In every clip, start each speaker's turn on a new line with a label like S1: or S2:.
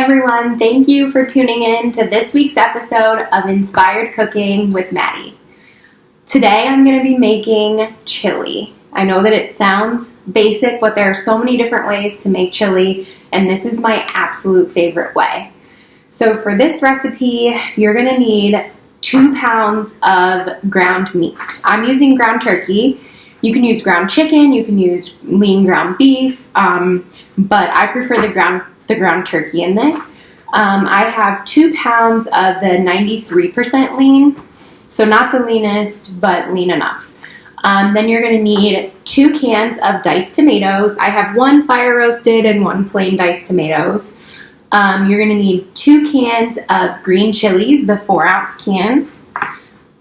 S1: everyone, thank you for tuning in to this week's episode of Inspired Cooking with Maddie. Today I'm going to be making chili. I know that it sounds basic, but there are so many different ways to make chili, and this is my absolute favorite way. So for this recipe, you're going to need 2 pounds of ground meat. I'm using ground turkey. You can use ground chicken, you can use lean ground beef, but I prefer the ground turkey in this. I have 2 pounds of the 93% lean, so not the leanest, but lean enough. Then you're going to need 2 cans of diced tomatoes. I have 1 fire roasted and 1 plain diced tomatoes. You're going to need 2 cans of green chilies, the 4-ounce cans.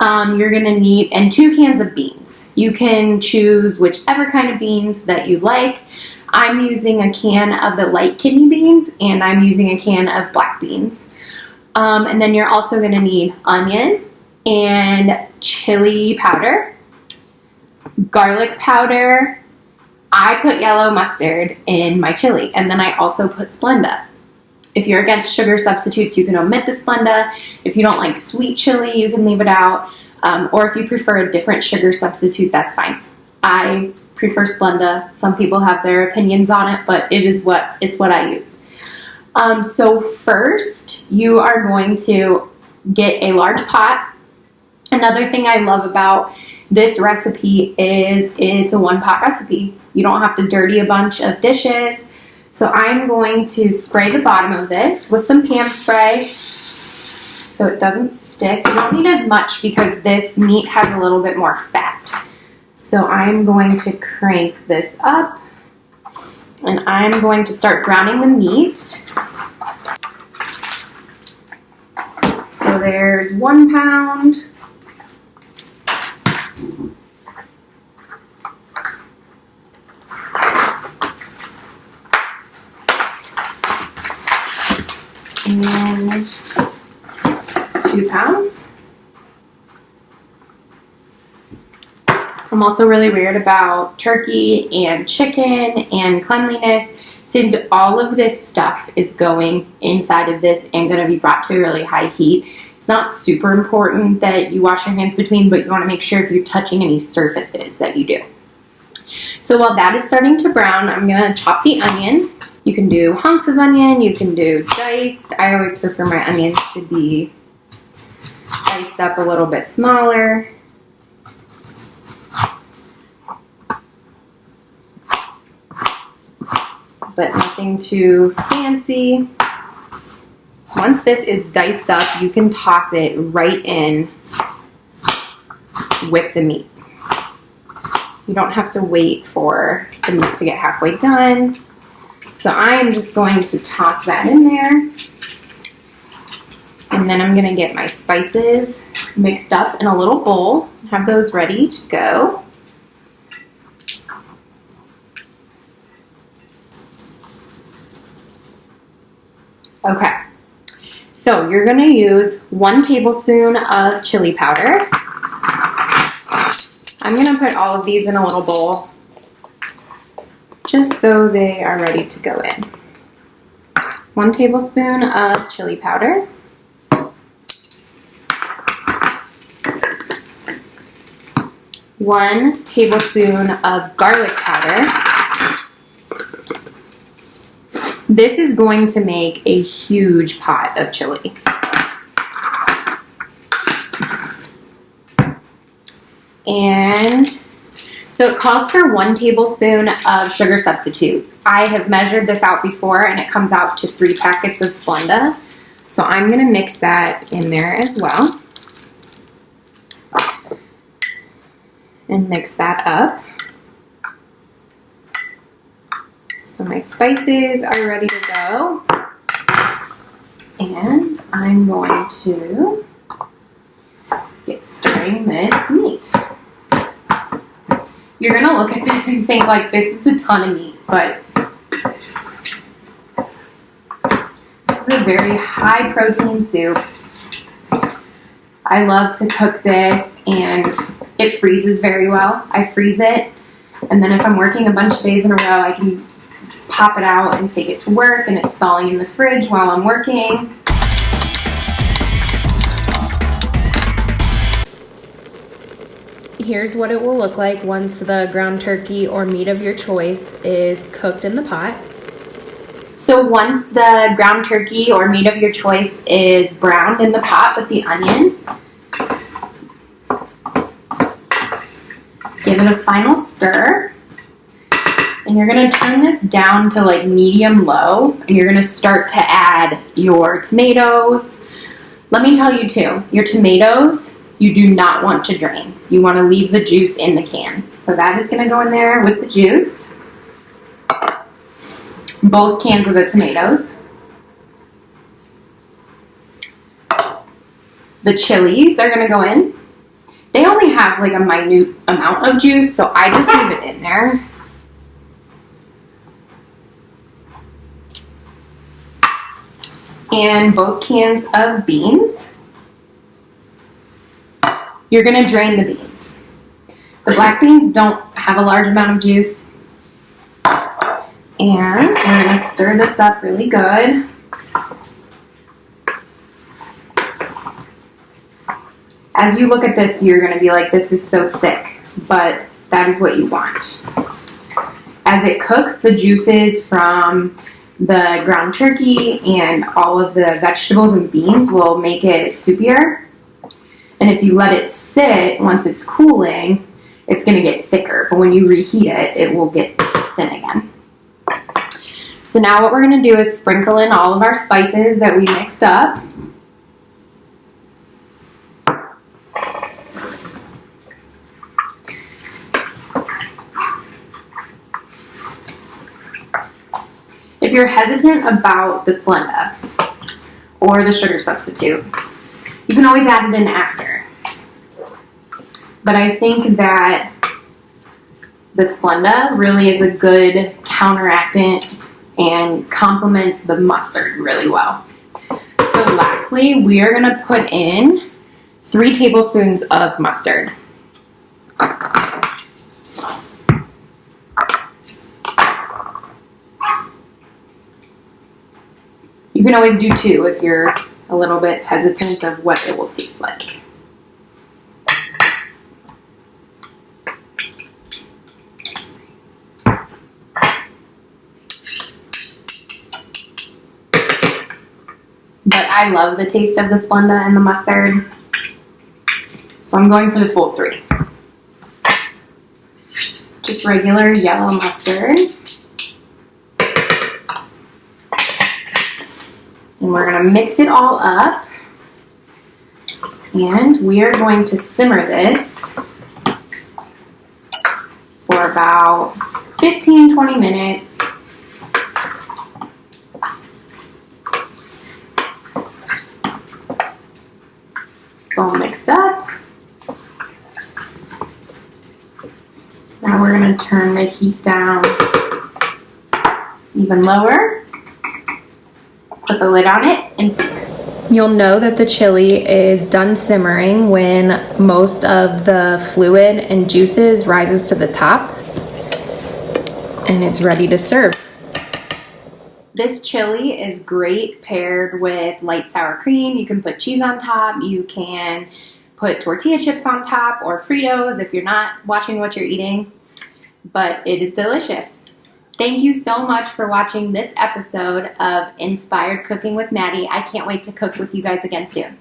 S1: You're going to need, and 2 cans of beans. You can choose whichever kind of beans that you like. I'm using a can of the light kidney beans, and I'm using a can of black beans. And then you're also going to need onion and chili powder, garlic powder. I put yellow mustard in my chili, and then I also put Splenda. If you're against sugar substitutes, you can omit the Splenda. If you don't like sweet chili, you can leave it out. Or if you prefer a different sugar substitute, that's fine. I prefer Splenda. Some people have their opinions on it, but it's what I use. So first, you are going to get a large pot. Another thing I love about this recipe is it's a 1-pot recipe. You don't have to dirty a bunch of dishes. So I'm going to spray the bottom of this with some Pam spray so it doesn't stick. You don't need as much because this meat has a little bit more fat. So I'm going to crank this up, and I'm going to start browning the meat. So there's 1 pound. And 2 pounds. I'm also really weird about turkey and chicken and cleanliness, since all of this stuff is going inside of this and going to be brought to a really high heat. It's not super important that you wash your hands between, but you want to make sure if you're touching any surfaces that you do. So while that is starting to brown, I'm going to chop the onion. You can do hunks of onion, you can do diced. I always prefer my onions to be diced up a little bit smaller. But nothing too fancy. Once this is diced up, you can toss it right in with the meat. You don't have to wait for the meat to get halfway done. So I am just going to toss that in there. And then I'm going to get my spices mixed up in a little bowl. Have those ready to go. Okay, so you're going to use 1 tablespoon of chili powder. I'm going to put all of these in a little bowl just so they are ready to go in. 1 tablespoon of chili powder. 1 tablespoon of garlic powder. This is going to make a huge pot of chili. And so it calls for 1 tablespoon of sugar substitute. I have measured this out before, and it comes out to 3 packets of Splenda. So I'm going to mix that in there as well. And mix that up. So my spices are ready to go. And I'm going to get stirring this meat. You're going to look at this and think like this is a ton of meat, but this is a very high protein soup. I love to cook this, and it freezes very well. I freeze it, and then if I'm working a bunch of days in a row, I can pop it out and take it to work, and it's thawing in the fridge while I'm working. Here's what it will look like once the ground turkey or meat of your choice is cooked in the pot. So once the ground turkey or meat of your choice is browned in the pot with the onion, give it a final stir. And you're going to turn this down to like medium-low, and you're going to start to add your tomatoes. Let me tell you too, your tomatoes, you do not want to drain. You want to leave the juice in the can. So that is going to go in there with the juice. Both cans of the tomatoes. The chilies are going to go in. They only have like a minute amount of juice, so I just leave it in there. And both cans of beans. You're going to drain the beans. The black beans don't have a large amount of juice. And we're going to stir this up really good. As you look at this, you're going to be like, this is so thick, but that is what you want. As it cooks, the juices from the ground turkey and all of the vegetables and beans will make it soupier. And if you let it sit, once it's cooling, it's going to get thicker. But when you reheat it, it will get thin again. So now what we're going to do is sprinkle in all of our spices that we mixed up. If you're hesitant about the Splenda or the sugar substitute, you can always add it in after. But I think that the Splenda really is a good counteractant and complements the mustard really well. So lastly, we are going to put in 3 tablespoons of mustard. You can always do 2 if you're a little bit hesitant of what it will taste like. But I love the taste of the Splenda and the mustard, so I'm going for the full 3. Just regular yellow mustard. And we're going to mix it all up, and we are going to simmer this for about 15-20 minutes. It's all mixed up. Now we're going to turn the heat down even lower. Put the lid on it and simmer. You'll know that the chili is done simmering when most of the fluid and juices rises to the top and it's ready to serve. This chili is great paired with light sour cream. You can put cheese on top. You can put tortilla chips on top or Fritos if you're not watching what you're eating. But it is delicious. Thank you so much for watching this episode of Inspired Cooking with Maddie. I can't wait to cook with you guys again soon.